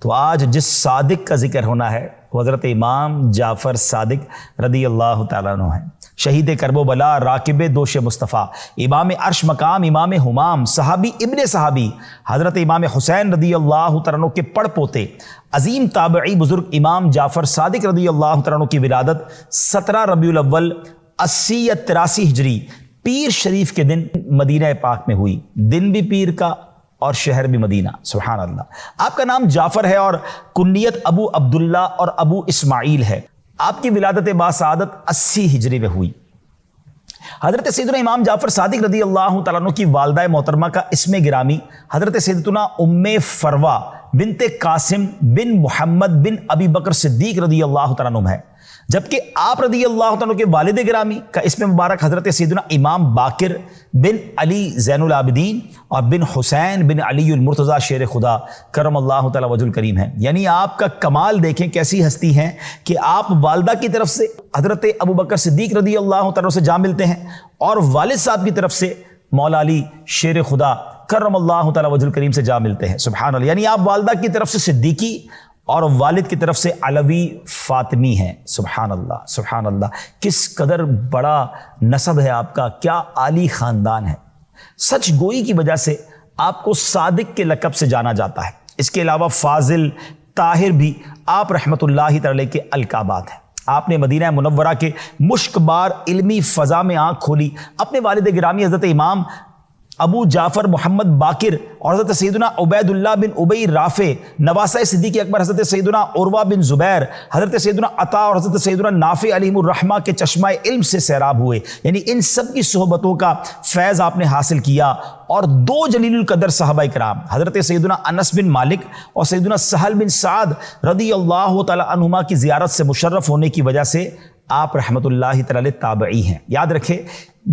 تو آج جس صادق کا ذکر ہونا ہے وہ حضرت امام جعفر صادق رضی اللہ تعالیٰ عنہ ہیں، شہید کرب و بلا، راکب دوش مصطفیٰ، امام عرش مقام، امام ہمام، صحابی ابن صحابی، حضرت امام حسین رضی اللہ تعالیٰ عنہ کے پڑ پوتے، عظیم تابعی بزرگ امام جعفر صادق رضی اللہ تعالیٰ عنہ کی ولادت 17 ربیع الاول 80 یا 83 ہجری پیر شریف کے دن مدینہ پاک میں ہوئی۔ دن بھی پیر کا اور شہر بھی مدینہ، سبحان اللہ۔ آپ کا نام جعفر ہے اور کنیت ابو عبداللہ اور ابو اسماعیل ہے۔ آپ کی ولادت باسعادت 80 ہجری میں ہوئی۔ حضرت سیدنا امام جعفر صادق رضی اللہ تعالیٰ عنہ کی والدہ محترمہ کا اسم گرامی حضرت سیدتنا ام فروہ بنت قاسم بن محمد بن ابی بکر صدیق رضی اللہ تعالیٰ عنہ ہے، جبکہ آپ رضی اللہ تعالیٰ عنہ کے والد گرامی کا اسم مبارک حضرت سیدنا امام باقر بن علی زین العابدین اور بن حسین بن علی المرتضی شیر خدا کرم اللہ تعالیٰ وجہ الکریم ہے۔ یعنی آپ کا کمال دیکھیں کیسی ہستی ہیں کہ آپ والدہ کی طرف سے حضرت ابو بکر صدیق رضی اللہ تعالیٰ سے جا ملتے ہیں اور والد صاحب کی طرف سے مولا علی شیر خدا کرم اللہ تعالیٰ وجہ الکریم سے جا ملتے ہیں، سبحان اللہ۔ یعنی آپ والدہ کی طرف سے صدیقی اور والد کی طرف سے علوی فاطمی ہیں، سبحان اللہ سبحان اللہ۔ کس قدر بڑا نسب ہے آپ کا، کیا عالی خاندان ہے۔ سچ گوئی کی وجہ سے آپ کو صادق کے لقب سے جانا جاتا ہے۔ اس کے علاوہ فاضل، طاہر بھی آپ رحمت اللہ تعالی کے القابات ہیں۔ آپ نے مدینہ منورہ کے مشک بار علمی فضا میں آنکھ کھولی، اپنے والد گرامی حضرت امام ابو جعفر محمد باقر اور حضرت سیدنا عبید اللہ بن ابی رافع، نواسہ صدیق اکبر حضرت سیدنا عروہ بن زبیر، حضرت سیدنا عطا اور حضرت سیدنا نافع علیہم الرحمہ کے چشمہ علم سے سیراب ہوئے۔ یعنی ان سب کی صحبتوں کا فیض آپ نے حاصل کیا اور 2 جلیل القدر صحابہ کرام حضرت سیدنا انس بن مالک اور سیدنا سہل بن سعد رضی اللہ تعالی عنہما کی زیارت سے مشرف ہونے کی وجہ سے آپ رحمت اللہ تعالی تابعی ہیں۔ یاد رکھیں،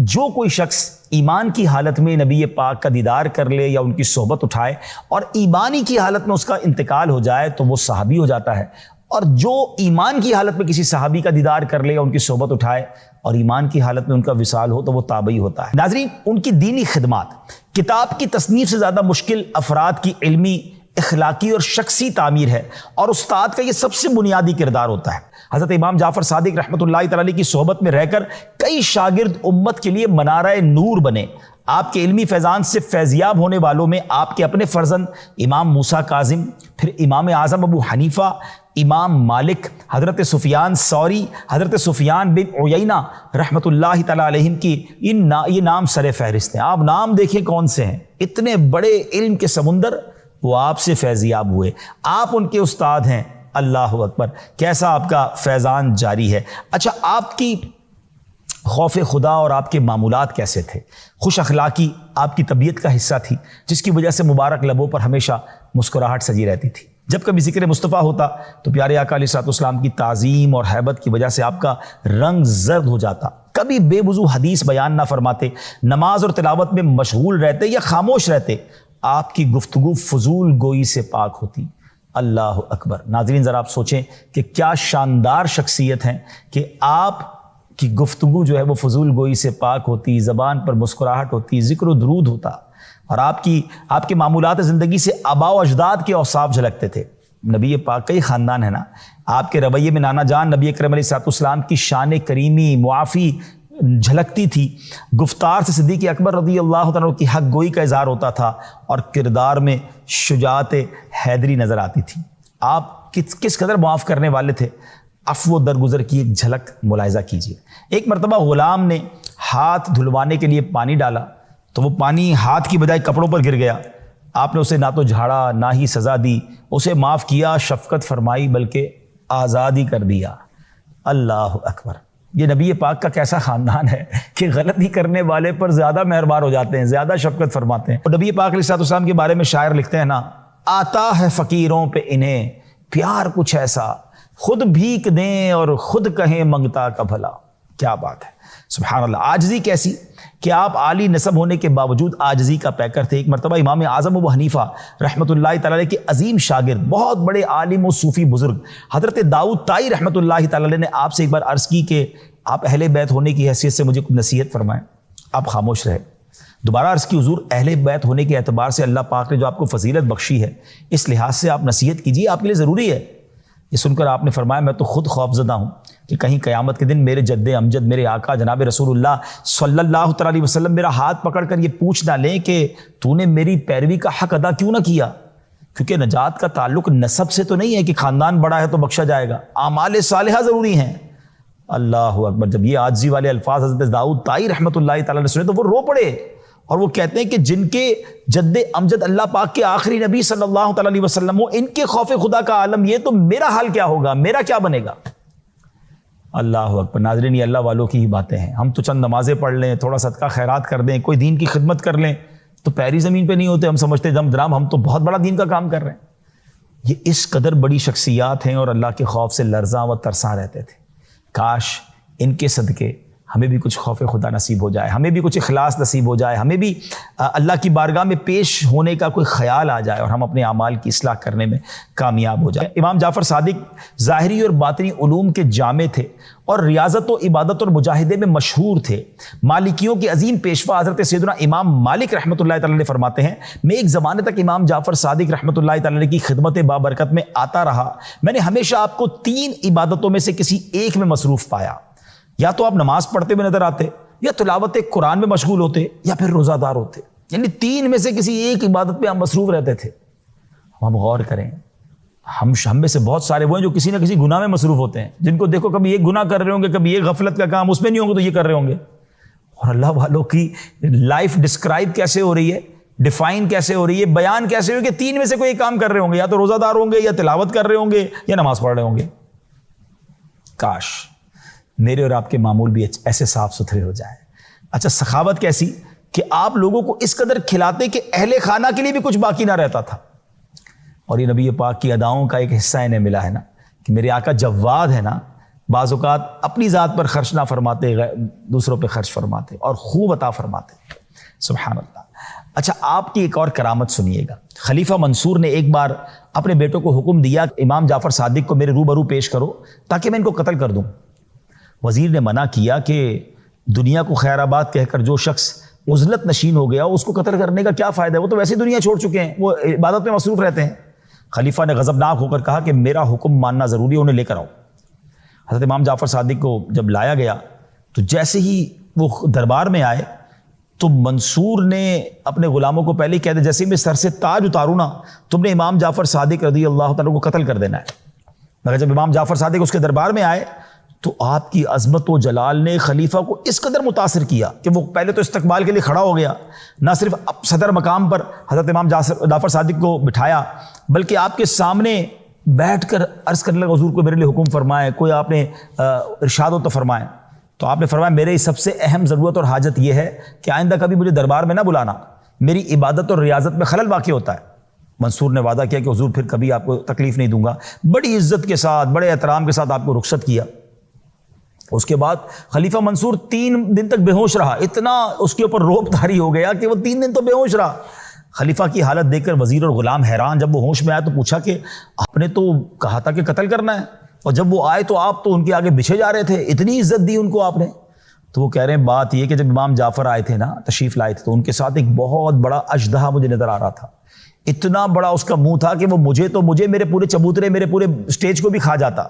جو کوئی شخص ایمان کی حالت میں نبی پاک کا دیدار کر لے یا ان کی صحبت اٹھائے اور ایمانی کی حالت میں اس کا انتقال ہو جائے تو وہ صحابی ہو جاتا ہے، اور جو ایمان کی حالت میں کسی صحابی کا دیدار کر لے یا ان کی صحبت اٹھائے اور ایمان کی حالت میں ان کا وصال ہو تو وہ تابعی ہوتا ہے۔ ناظرین، ان کی دینی خدمات، کتاب کی تصنیف سے زیادہ مشکل افراد کی علمی، اخلاقی اور شخصی تعمیر ہے، اور استاد کا یہ سب سے بنیادی کردار ہوتا ہے۔ حضرت امام جعفر صادق رحمت اللہ تعالی کی صحبت میں رہ کر کئی شاگرد امت کے لیے منارہ نور بنے۔ آپ کے علمی فیضان سے فیضیاب ہونے والوں میں آپ کے اپنے فرزند امام موسیٰ کاظم، پھر امام اعظم ابو حنیفہ، امام مالک، حضرت سفیان ثوری، حضرت سفیان بن عیینہ رحمت اللہ تعالی علیہم کی یہ نام سر فہرست ہیں۔ آپ نام دیکھیں کون سے ہیں، اتنے بڑے علم کے سمندر وہ آپ سے فیضیاب ہوئے، آپ ان کے استاد ہیں۔ اللہ اکبر، کیسا آپ کا فیضان جاری ہے۔ اچھا، آپ کی خوف خدا اور آپ کے معمولات کیسے تھے؟ خوش اخلاقی آپ کی طبیعت کا حصہ تھی، جس کی وجہ سے مبارک لبوں پر ہمیشہ مسکراہٹ سجی رہتی تھی۔ جب کبھی ذکر مصطفیٰ ہوتا تو پیارے آقا علیہ الصلوۃ والسلام کی تعظیم اور ہیبت کی وجہ سے آپ کا رنگ زرد ہو جاتا۔ کبھی بے وضو حدیث بیان نہ فرماتے، نماز اور تلاوت میں مشغول رہتے یا خاموش رہتے، آپ کی گفتگو فضول گوئی سے پاک ہوتی۔ اللہ اکبر۔ ناظرین، ذرا آپ سوچیں کہ کیا شاندار شخصیت ہیں کہ آپ کی گفتگو جو ہے وہ فضول گوئی سے پاک ہوتی، زبان پر مسکراہٹ ہوتی، ذکر و درود ہوتا، اور آپ کے معمولات زندگی سے آباء و اجداد کے اوصاف جھلکتے تھے۔ نبی پاک کا ہی خاندان ہے نا۔ آپ کے رویے میں نانا جان نبی اکرم علیہ الصلوۃ والسلام کی شان کریمی، معافی جھلکتی تھی۔ گفتار سے صدیق اکبر رضی اللہ تعالیٰ کی حق گوئی کا اظہار ہوتا تھا، اور کردار میں شجاعت حیدری نظر آتی تھی۔ آپ کس قدر معاف کرنے والے تھے، عفو و درگزر کی ایک جھلک ملاحظہ کیجیے۔ ایک مرتبہ غلام نے ہاتھ دھلوانے کے لیے پانی ڈالا تو وہ پانی ہاتھ کی بجائے کپڑوں پر گر گیا۔ آپ نے اسے نہ تو جھاڑا نہ ہی سزا دی، اسے معاف کیا، شفقت فرمائی، بلکہ آزاد ہی کر دیا۔ اللہ اکبر۔ یہ نبی پاک کا کیسا خاندان ہے کہ غلطی کرنے والے پر زیادہ مہربان ہو جاتے ہیں، زیادہ شفقت فرماتے ہیں۔ اور نبی پاک علیہ السلام کے بارے میں شاعر لکھتے ہیں نا، آتا ہے فقیروں پہ انہیں پیار کچھ ایسا، خود بھیک دیں اور خود کہیں منگتا کا بھلا۔ کیا بات ہے، سبحان اللہ۔ عاجزی کیسی کہ آپ عالی نسب ہونے کے باوجود عاجزی کا پیکر تھے۔ ایک مرتبہ امام اعظم ابو حنیفہ رحمۃ اللہ تعالی کے عظیم شاگرد، بہت بڑے عالم و صوفی بزرگ حضرت داؤد طائی رحمۃ اللہ تعالی نے آپ سے ایک بار عرض کی کہ آپ اہل بیت ہونے کی حیثیت سے مجھے کچھ نصیحت فرمائیں۔ آپ خاموش رہے۔ دوبارہ عرض کی حضور، اہل بیت ہونے کے اعتبار سے اللہ پاک نے جو آپ کو فضیلت بخشی ہے، اس لحاظ سے آپ نصیحت کیجیے، آپ کے لیے ضروری ہے۔ یہ سن کر آپ نے فرمایا میں تو خود خوفزدہ ہوں کہ کہیں قیامت کے دن میرے جد امجد، میرے آقا جناب رسول اللہ صلی اللہ تعالی علیہ وسلم میرا ہاتھ پکڑ کر یہ پوچھ نہ لیں کہ تو نے میری پیروی کا حق ادا کیوں نہ کیا، کیونکہ نجات کا تعلق نسب سے تو نہیں ہے کہ خاندان بڑا ہے تو بخشا جائے گا، اعمال صالحہ ضروری ہیں۔ اللہ اکبر۔ جب یہ عاجزی والے الفاظ حضرت داؤد طائی رحمۃ اللہ تعالی علیہ سنے تو وہ رو پڑے، اور وہ کہتے ہیں کہ جن کے جد امجد اللہ پاک کے آخری نبی صلی اللہ تعالی علیہ وسلم ہو، ان کے خوف خدا کا عالم یہ، تو میرا حال کیا ہوگا، میرا کیا بنے گا۔ اللہ اکبر۔ ناظرین، یہ اللہ والوں کی ہی باتیں ہیں۔ ہم تو چند نمازیں پڑھ لیں، تھوڑا صدقہ خیرات کر دیں، کوئی دین کی خدمت کر لیں تو پیری زمین پہ نہیں ہوتے، ہم سمجھتے جناب ہم تو بہت بڑا دین کا کام کر رہے ہیں۔ یہ اس قدر بڑی شخصیات ہیں اور اللہ کے خوف سے لرزاں و ترساں رہتے تھے۔ کاش ان کے صدقے ہمیں بھی کچھ خوف خدا نصیب ہو جائے، ہمیں بھی کچھ اخلاص نصیب ہو جائے، ہمیں بھی اللہ کی بارگاہ میں پیش ہونے کا کوئی خیال آ جائے اور ہم اپنے اعمال کی اصلاح کرنے میں کامیاب ہو جائے۔ امام جعفر صادق ظاہری اور باطنی علوم کے جامع تھے اور ریاضت و عبادت اور مجاہدے میں مشہور تھے۔ مالکیوں کے عظیم پیشوا حضرت سیدنا امام مالک رحمۃ اللہ تعالی علیہ فرماتے ہیں، میں ایک زمانے تک امام جعفر صادق رحمۃ اللہ تعالی علیہ کی خدمت بابرکت میں آتا رہا، میں نے ہمیشہ آپ کو 3 عبادتوں میں سے کسی ایک میں مصروف پایا، یا تو آپ نماز پڑھتے ہوئے نظر آتے، یا تلاوت قرآن میں مشغول ہوتے، یا پھر روزہ دار ہوتے، یعنی 3 میں سے کسی ایک عبادت پہ ہم مصروف رہتے تھے۔ ہم غور کریں، ہم میں سے بہت سارے وہ ہیں جو کسی نہ کسی گناہ میں مصروف ہوتے ہیں، جن کو دیکھو کبھی یہ گناہ کر رہے ہوں گے، کبھی یہ غفلت کا کام اس میں نہیں ہوں گے تو یہ کر رہے ہوں گے۔ اور اللہ والوں کی لائف ڈسکرائب کیسے ہو رہی ہے، ڈیفائن کیسے ہو رہی ہے، بیان کیسے ہو، کہ 3 میں سے کوئی ایک کام کر رہے ہوں گے، یا تو روزہ دار ہوں گے، یا تلاوت کر رہے ہوں گے، یا نماز پڑھ رہے ہوں گے۔ کاش میرے اور آپ کے معمول بھی ایسے صاف ستھرے ہو جائیں۔ اچھا، سخاوت کیسی کہ آپ لوگوں کو اس قدر کھلاتے کہ اہل خانہ کے لیے بھی کچھ باقی نہ رہتا تھا۔ اور یہ نبی پاک کی اداؤں کا ایک حصہ انہیں ملا ہے نا، کہ میرے آقا جواد ہے نا، بعض اوقات اپنی ذات پر خرچ نہ فرماتے، دوسروں پہ خرچ فرماتے اور خوب عطا فرماتے۔ سبحان اللہ۔ اچھا، آپ کی ایک اور کرامت سنیے گا۔ خلیفہ منصور نے ایک بار اپنے بیٹوں کو حکم دیا کہ امام جعفر صادق کو میرے روبرو پیش کرو تاکہ میں ان کو قتل کر دوں۔ وزیر نے منع کیا کہ دنیا کو خیر آباد کہہ کر جو شخص عزلت نشین ہو گیا اس کو قتل کرنے کا کیا فائدہ ہے، وہ تو ویسے دنیا چھوڑ چکے ہیں، وہ عبادت میں مصروف رہتے ہیں۔ خلیفہ نے غضبناک ہو کر کہا کہ میرا حکم ماننا ضروری ہے، انہیں لے کر آؤ۔ حضرت امام جعفر صادق کو جب لایا گیا تو جیسے ہی وہ دربار میں آئے تو منصور نے اپنے غلاموں کو پہلے ہی کہہ دیا، جیسے میں سر سے تاج اتاروں نا، تم نے امام جعفر صادق رضی اللہ تعالیٰ کو قتل کر دینا ہے۔ مگر جب امام جعفر صادق اس کے دربار میں آئے تو آپ کی عظمت و جلال نے خلیفہ کو اس قدر متاثر کیا کہ وہ پہلے تو استقبال کے لیے کھڑا ہو گیا، نہ صرف صدر مقام پر حضرت امام جعفر صادق کو بٹھایا بلکہ آپ کے سامنے بیٹھ کر عرض کرنے لگا، حضور کو میرے لیے حکم فرمائے، کوئی آپ نے ارشاد ہو تو فرمائے۔ تو آپ نے فرمایا میرے سب سے اہم ضرورت اور حاجت یہ ہے کہ آئندہ کبھی مجھے دربار میں نہ بلانا، میری عبادت اور ریاضت میں خلل واقع ہوتا ہے۔ منصور نے وعدہ کیا کہ حضور پھر کبھی آپ کو تکلیف نہیں دوں گا، بڑی عزت کے ساتھ بڑے احترام کے ساتھ آپ کو رخصت کیا۔ اس کے بعد خلیفہ منصور 3 دن تک بے ہوش رہا، اتنا اس کے اوپر روب طاری ہو گیا کہ وہ 3 دن تو بے ہوش رہا۔ خلیفہ کی حالت دیکھ کر وزیر اور غلام حیران، جب وہ ہوش میں آیا تو پوچھا کہ آپ نے تو کہا تھا کہ قتل کرنا ہے، اور جب وہ آئے تو آپ تو ان کے آگے بچھے جا رہے تھے، اتنی عزت دی ان کو آپ نے۔ تو وہ کہہ رہے ہیں بات یہ کہ جب امام جعفر آئے تھے نا، تشریف لائے تھے، تو ان کے ساتھ ایک بہت بڑا اژدہا مجھے نظر آ رہا تھا، اتنا بڑا اس کا منہ تھا کہ وہ مجھے میرے پورے چبوترے میرے پورے اسٹیج کو بھی کھا جاتا،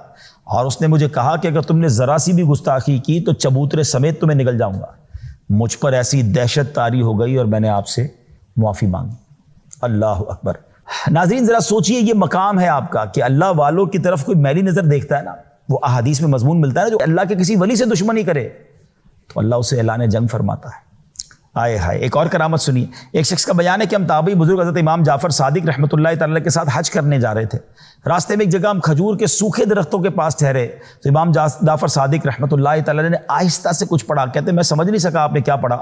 اور اس نے مجھے کہا کہ اگر تم نے ذرا سی بھی گستاخی کی تو چبوترے سمیت تمہیں نگل جاؤں گا۔ مجھ پر ایسی دہشت طاری ہو گئی اور میں نے آپ سے معافی مانگی۔ اللہ اکبر۔ ناظرین ذرا سوچئے، یہ مقام ہے آپ کا کہ اللہ والوں کی طرف کوئی میلی نظر دیکھتا ہے نا، وہ احادیث میں مضمون ملتا ہے نا، جو اللہ کے کسی ولی سے دشمنی کرے تو اللہ اسے اعلان جنگ فرماتا ہے۔ آئے ہائے۔ ایک اور کرامت سنی۔ ایک شخص کا بیان ہے کہ ہم تابعی بزرگ حضرت امام جعفر صادق رحمۃ اللہ تعالی کے ساتھ حج کرنے جا رہے تھے، راستے میں ایک جگہ ہم کھجور کے سوکھے درختوں کے پاس ٹھہرے تو امام جعفر صادق رحمۃ اللہ تعالی نے آہستہ سے کچھ پڑھا، کہتے ہیں میں سمجھ نہیں سکا آپ نے کیا پڑھا۔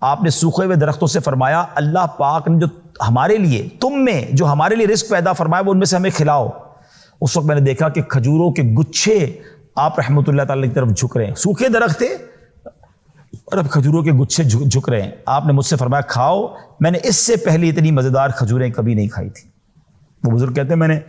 آپ نے سوکھے ہوئے درختوں سے فرمایا اللہ پاک نے جو ہمارے لیے تم میں جو ہمارے لیے رزق پیدا فرمایا وہ ان میں سے ہمیں کھلاؤ۔ اس وقت میں نے دیکھا کہ کھجوروں کے گچھے آپ رحمۃ اللہ تعالی کی طرف جھک رہے ہیں، سوکھے درخت تھے اور اب کھجوروں کے گچھے جھک رہے ہیں۔ آپ نے مجھ سے فرمایا کھاؤ، میں نے اس سے پہلے اتنی مزیدار کھجوریں کبھی نہیں کھائی تھی۔ وہ بزرگ کہتے ہیں میں نے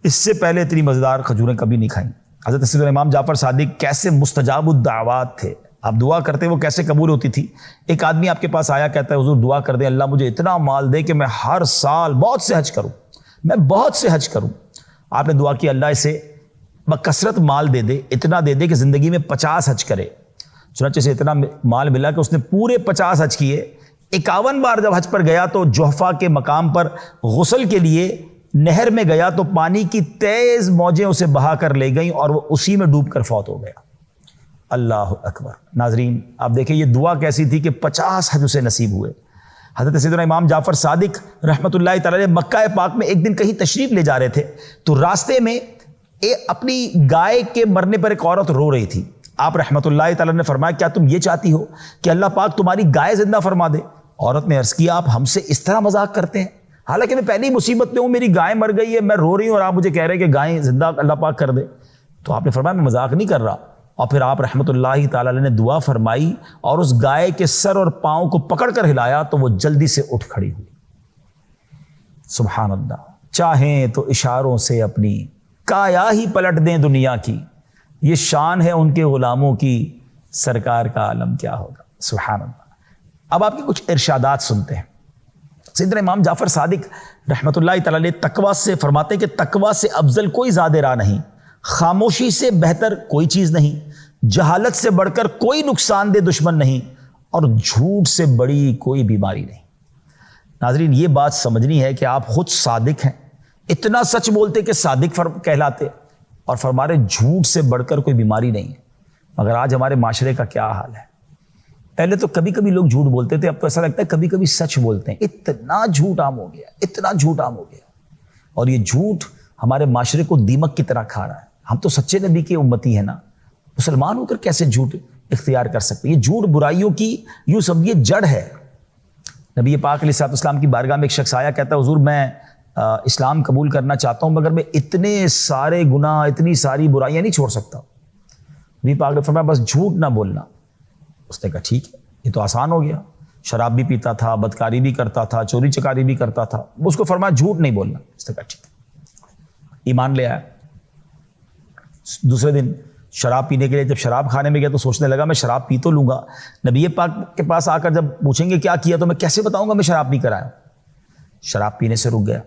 اس سے پہلے اتنی مزیدار کھجوریں کبھی نہیں کھائیں۔ حضرت سیدنا امام جعفر صادق کیسے مستجاب الدعوات تھے، آپ دعا کرتے وہ کیسے قبول ہوتی تھی؟ ایک آدمی آپ کے پاس آیا، کہتا ہے حضور دعا کر دیں اللہ مجھے اتنا مال دے کہ میں ہر سال بہت سے حج کروں، میں بہت سے حج کروں۔ آپ نے دعا کی اللہ اسے بکثرت مال دے دے، اتنا دے دے کہ زندگی میں 50 حج کرے۔ چنانچہ سے اتنا مال ملا کہ اس نے پورے 50 حج کیے۔ 51 بار جب حج پر گیا تو جحفہ کے مقام پر غسل کے لیے نہر میں گیا تو پانی کی تیز موجیں اسے بہا کر لے گئیں اور وہ اسی میں ڈوب کر فوت ہو گیا۔ اللہ اکبر۔ ناظرین آپ دیکھیں یہ دعا کیسی تھی کہ 50 حج اسے نصیب ہوئے۔ حضرت سیدنا امام جعفر صادق رحمۃ اللہ تعالی علیہ مکہ پاک میں ایک دن کہیں تشریف لے جا رہے تھے تو راستے میں اپنی گائے کے مرنے پر ایک عورت رو رہی تھی۔ آپ رحمۃ اللہ تعالی نے فرمایا کیا تم یہ چاہتی ہو کہ اللہ پاک تمہاری گائے زندہ فرما دے؟ عورت نے عرض کیا آپ ہم سے اس طرح مذاق کرتے ہیں، حالانکہ میں پہلی مصیبت میں ہوں، میری گائے مر گئی ہے، میں رو رہی ہوں اور آپ مجھے کہہ رہے ہیں کہ گائیں زندہ اللہ پاک کر دے۔ تو آپ نے فرمایا میں مذاق نہیں کر رہا، اور پھر آپ رحمۃ اللہ تعالی علیہ نے دعا فرمائی اور اس گائے کے سر اور پاؤں کو پکڑ کر ہلایا تو وہ جلدی سے اٹھ کھڑی ہوئی۔ سبحان اللہ۔ چاہیں تو اشاروں سے اپنی کایا ہی پلٹ دیں دنیا کی، یہ شان ہے ان کے غلاموں کی، سرکار کا عالم کیا ہوگا۔ سبحان اللہ۔ اب آپ کے کچھ ارشادات سنتے ہیں۔ سیدنا امام جعفر صادق رحمۃ اللہ تعالی علیہ تقویٰ سے فرماتے ہیں کہ تقویٰ سے افضل کوئی زاد راہ نہیں، خاموشی سے بہتر کوئی چیز نہیں، جہالت سے بڑھ کر کوئی نقصان دہ دشمن نہیں، اور جھوٹ سے بڑی کوئی بیماری نہیں۔ ناظرین یہ بات سمجھنی ہے کہ آپ خود صادق ہیں، اتنا سچ بولتے کہ صادق کہلاتے، اور فرما رہے جھوٹ سے بڑھ کر کوئی بیماری نہیں ہے۔ مگر آج ہمارے معاشرے کا کیا حال ہے؟ پہلے تو کبھی کبھی لوگ جھوٹ بولتے تھے، اب تو ایسا لگتا ہے کبھی کبھی سچ بولتے ہیں۔ اتنا جھوٹ عام ہو گیا، اتنا جھوٹ عام ہو گیا، اور یہ جھوٹ ہمارے معاشرے کو دیمک کی طرح کھا رہا ہے۔ ہم تو سچے نبی کے امتی ہیں نا، مسلمان ہو کر کیسے جھوٹ اختیار کر سکتے؟ یہ جھوٹ برائیوں کی یوں سمجھیے جڑ ہے۔ نبی پاک علیہ الصلوۃ والسلام کی بارگاہ میں ایک شخص آیا، کہتا ہے حضور میں اسلام قبول کرنا چاہتا ہوں مگر میں اتنے سارے گناہ اتنی ساری برائیاں نہیں چھوڑ سکتا۔ نبی پاک نے فرمایا بس جھوٹ نہ بولنا۔ اس نے کہا ٹھیک ہے، یہ تو آسان ہو گیا، شراب بھی پیتا تھا، بدکاری بھی کرتا تھا، چوری چکاری بھی کرتا تھا، اس کو فرمایا جھوٹ نہیں بولنا۔ اس نے کہا ٹھیک ہے، ایمان لے آیا۔ دوسرے دن شراب پینے کے لیے جب شراب کھانے میں گیا تو سوچنے لگا میں شراب پی تو لوں گا، نبی پاک کے پاس آ کر جب پوچھیں گے کیا کیا تو میں کیسے بتاؤں گا میں شراب پی کر آیا۔ شراب پینے سے رک گیا،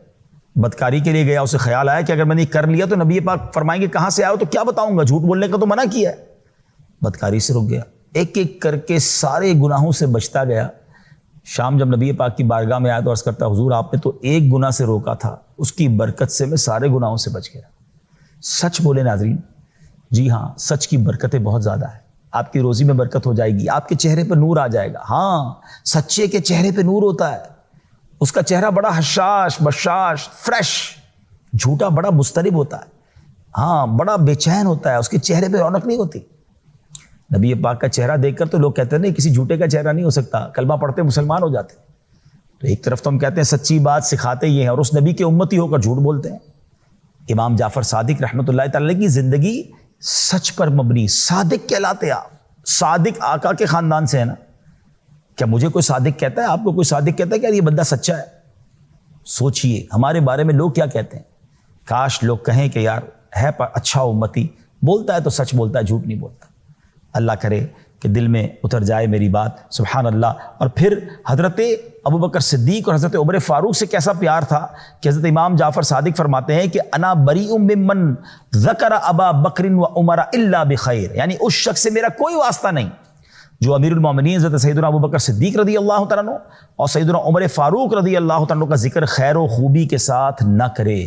بدکاری کے لیے گیا، اسے خیال آیا کہ اگر میں نے کر لیا تو نبی پاک فرمائیں گے کہاں سے آئے ہو تو کیا بتاؤں گا، جھوٹ بولنے کا تو منع کیا ہے۔ بدکاری سے رک گیا، ایک ایک کر کے سارے گناہوں سے بچتا گیا۔ شام جب نبی پاک کی بارگاہ میں آیا تو عرض کرتا حضور آپ نے تو ایک گناہ سے روکا تھا، اس کی برکت سے میں سارے گناہوں سے بچ گیا۔ سچ بولے ناظرین، جی ہاں سچ کی برکتیں بہت زیادہ ہیں، آپ کی روزی میں برکت ہو جائے گی، آپ کے چہرے پہ نور آ جائے گا۔ ہاں سچے کے چہرے پہ نور ہوتا ہے، اس کا چہرہ بڑا حشاش بشاش فریش، جھوٹا بڑا مضطرب ہوتا ہے، ہاں بڑا بے چین ہوتا ہے، اس کے چہرے پہ رونق نہیں ہوتی۔ نبی پاک کا چہرہ دیکھ کر تو لوگ کہتے ہیں نہیں کسی جھوٹے کا چہرہ نہیں ہو سکتا، کلمہ پڑھتے مسلمان ہو جاتے۔ تو ایک طرف تو ہم کہتے ہیں سچی بات سکھاتے یہ ہیں اور اس نبی کے امتی ہو کر جھوٹ بولتے ہیں۔ امام جعفر صادق رحمۃ اللہ تعالی کی زندگی سچ پر مبنی، صادق کہلاتے آپ، صادق آقا کے خاندان سے ہے نا۔ کیا مجھے کوئی صادق کہتا ہے، آپ کو کوئی صادق کہتا ہے کہ یار یہ بندہ سچا ہے؟ سوچئے ہمارے بارے میں لوگ کیا کہتے ہیں۔ کاش لوگ کہیں کہ یار ہے پر اچھا امتی، بولتا ہے تو سچ بولتا ہے، جھوٹ نہیں بولتا۔ اللہ کرے کہ دل میں اتر جائے میری بات، سبحان اللہ۔ اور پھر حضرت ابوبکر صدیق اور حضرت عمر فاروق سے کیسا پیار تھا کہ حضرت امام جعفر صادق فرماتے ہیں کہ انا بریء ممن ذکر ابا بکر و عمر الا بخیر، یعنی اس شخص سے میرا کوئی واسطہ نہیں جو امیر المومنین حضرت سیدنا ابوبکر صدیق رضی اللہ تعالیٰ عنہ اور سیدنا عمر فاروق رضی اللہ تعالیٰ عنہ کا ذکر خیر و خوبی کے ساتھ نہ کرے۔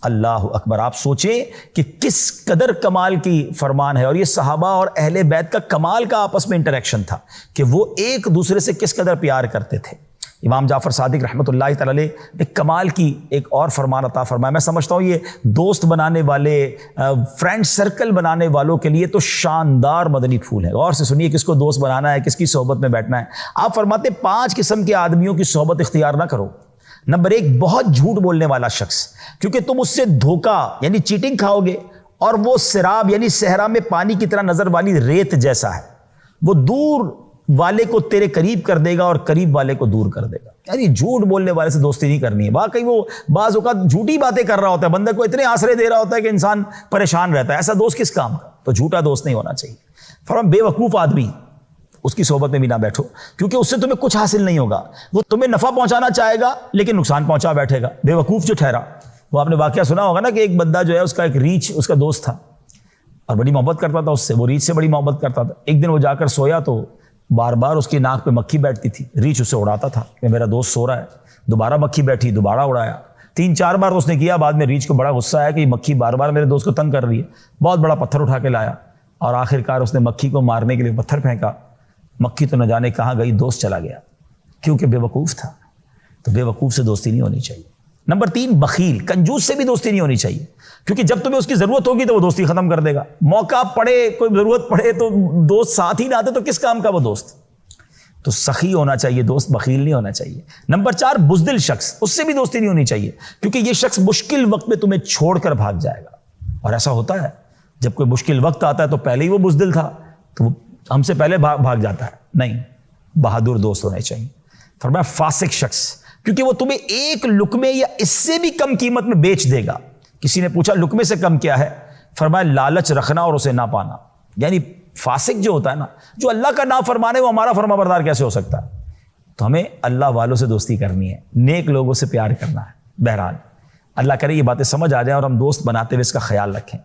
اللہ اکبر۔ آپ سوچیں کہ کس قدر کمال کی فرمان ہے، اور یہ صحابہ اور اہل بیت کا کمال کا آپس میں انٹریکشن تھا کہ وہ ایک دوسرے سے کس قدر پیار کرتے تھے۔ امام جعفر صادق رحمۃ اللہ تعالی علیہ نے کمال کی ایک اور فرمان عطا فرمایا۔ میں سمجھتا ہوں یہ دوست بنانے والے، فرینڈ سرکل بنانے والوں کے لیے تو شاندار مدنی پھول ہے۔ غور سے سنیے کس کو دوست بنانا ہے، کس کی صحبت میں بیٹھنا ہے۔ آپ فرماتے 5 قسم کے آدمیوں کی صحبت اختیار نہ کرو۔ نمبر 1، بہت جھوٹ بولنے والا شخص، کیونکہ تم اس سے دھوکہ یعنی چیٹنگ کھاؤ گے، اور وہ سراب یعنی صحرا میں پانی کی طرح نظر والی ریت جیسا ہے، وہ دور والے کو تیرے قریب کر دے گا اور قریب والے کو دور کر دے گا۔ یعنی جھوٹ بولنے والے سے دوستی نہیں کرنی ہے۔ واقعی وہ بعض اوقات جھوٹی باتیں کر رہا ہوتا ہے، بندے کو اتنے آسرے دے رہا ہوتا ہے کہ انسان پریشان رہتا ہے، ایسا دوست کس کام کا؟ تو جھوٹا دوست نہیں ہونا چاہیے۔ فرمان بے وقوف آدمی، اس کی صحبت میں بھی نہ بیٹھو، کیونکہ اس سے تمہیں کچھ حاصل نہیں ہوگا. وہ تمہیں نفع پہنچانا چاہے گا لیکن نقصان پہنچا بیٹھے گا. بے وقوف جو ٹھہرا. وہ آپ نے واقعہ سنا ہوگا نا کہ ایک بندہ جو ہے اس کا ایک ریچھ اس کا دوست تھا اور بڑی محبت کرتا تھا اس سے، وہ ریچھ سے بڑی محبت کرتا تھا. ایک دن وہ جا کر سویا تو بار بار اس کی ناک پہ مکھی بیٹھتی تھی. ریچھ اسے اڑاتا تھا کہ میرا دوست سو رہا ہے. دوبارہ مکھی بیٹھی، دوبارہ اڑایا. 3-4 بار اس نے کیا. بعد میں ریچھ کو بڑا غصہ آیا کہ یہ مکھی بار بار میرے دوست کو تنگ کر رہی ہے. بہت بڑا پتھر اٹھا کے لایا اور آخر کار اس نے مکھی کو مارنے کے لیے پتھر پھینکا. مکھی تو نہ جانے کہاں گئی، دوست چلا گیا کیونکہ بے وقوف تھا. تو بے وقوف سے دوستی نہیں ہونی چاہیے. نمبر 3، بخیل، کنجوس سے بھی دوستی نہیں ہونی چاہیے، کیونکہ جب تمہیں اس کی ضرورت ہوگی تو وہ دوستی ختم کر دے گا. موقع پڑے، کوئی ضرورت پڑے تو دوست ساتھ ہی نہ آتے تو کس کام کا وہ دوست. تو سخی ہونا چاہیے دوست، بخیل نہیں ہونا چاہیے. نمبر 4، بزدل شخص، اس سے بھی دوستی نہیں ہونی چاہیے، کیونکہ یہ شخص مشکل وقت میں تمہیں چھوڑ کر بھاگ جائے گا. اور ایسا ہوتا ہے جب کوئی مشکل وقت آتا ہے تو پہلے ہی وہ بزدل تھا تو وہ ہم سے پہلے بھاگ جاتا ہے. نہیں، بہادر دوست ہونے چاہیے. فرمایا فاسق شخص، کیونکہ وہ تمہیں ایک لقمے یا اس سے بھی کم قیمت میں بیچ دے گا. کسی نے پوچھا لقمے سے کم کیا ہے؟ فرمایا لالچ رکھنا اور اسے نہ پانا. یعنی فاسق جو ہوتا ہے نا، جو اللہ کا نافرمان ہے، وہ ہمارا فرما بردار کیسے ہو سکتا ہے؟ تو ہمیں اللہ والوں سے دوستی کرنی ہے، نیک لوگوں سے پیار کرنا ہے. بہرحال اللہ کرے یہ باتیں سمجھ آ جائیں اور ہم دوست بناتے ہوئے اس کا خیال رکھیں.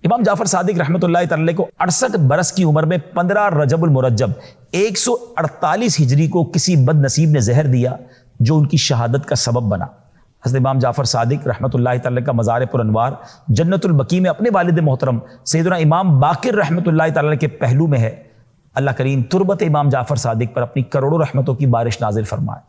امام جعفر صادق رحمۃ اللہ تعالی کو 68 برس کی عمر میں 15 رجب المرجب 148 ہجری کو کسی بد نصیب نے زہر دیا جو ان کی شہادت کا سبب بنا. حضرت امام جعفر صادق رحمۃ اللہ تعالی کا مزار پر انوار جنت البقیع میں اپنے والد محترم سیدنا امام باقر رحمۃ اللہ تعالی کے پہلو میں ہے. اللہ کریم تربت امام جعفر صادق پر اپنی کروڑوں رحمتوں کی بارش نازل فرمائے.